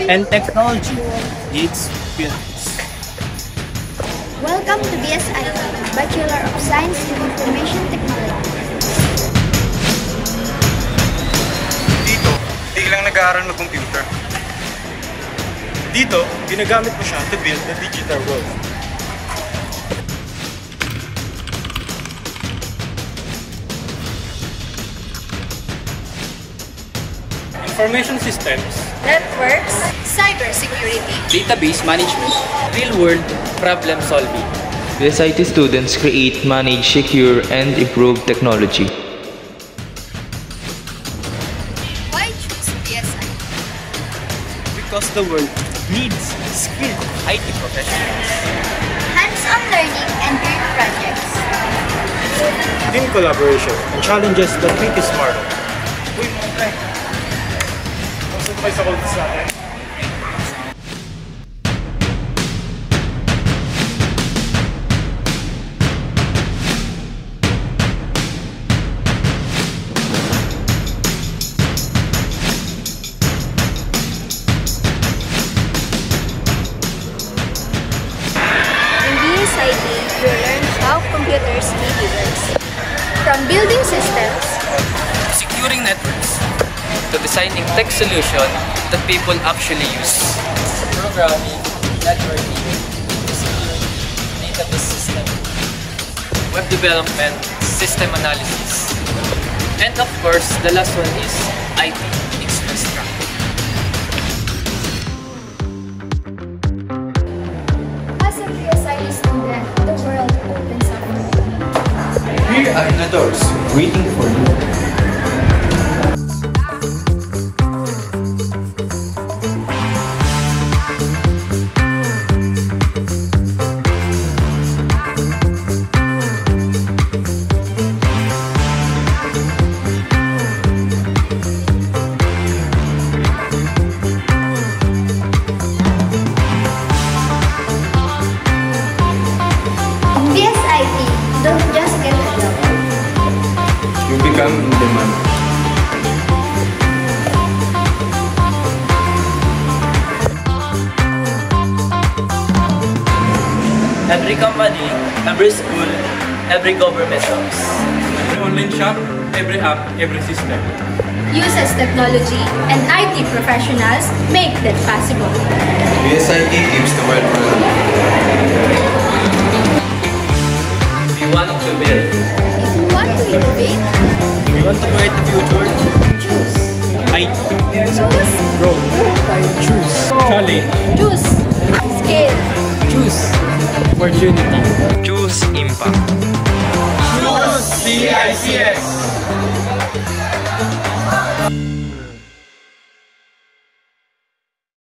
And technology needs buildings. Welcome to BSIT, Bachelor of Science in Information Technology. Dito, hindi lang nag-aaral ng computer. Dito, ginagamit mo siya to build the digital world. Information systems, Networks, cybersecurity, database management, real-world problem solving. BSIT students create, manage, secure, and improve technology. Why choose BSIT? Because the world needs skilled IT professionals. Hands-on learning and group projects. team collaboration, and challenges that make you smarter. Uy, mga pre! Pasok kayo sa cold sa atin. In BSIT, you learn how computers really works. From building systems, Securing networks, to designing tech solution that people actually use. Programming, networking, database system, web development, system analysis. And of course, the last one is IT infrastructure. as a BSIT student, the world opens up. Here are the doors waiting for you. In BSIT, don't just get a job. You become in demand. Every company, every school, every government jobs. Every online shop, every app, every system. Uses technology and IT professionals make that possible. BSIT keeps the world running. We want to build. If you want to innovate, We want to create the future. choose. IT. Choose. Growth. Choose. Challenge. Choose. Scale. Choose opportunity. Choose impact. Choose CICS!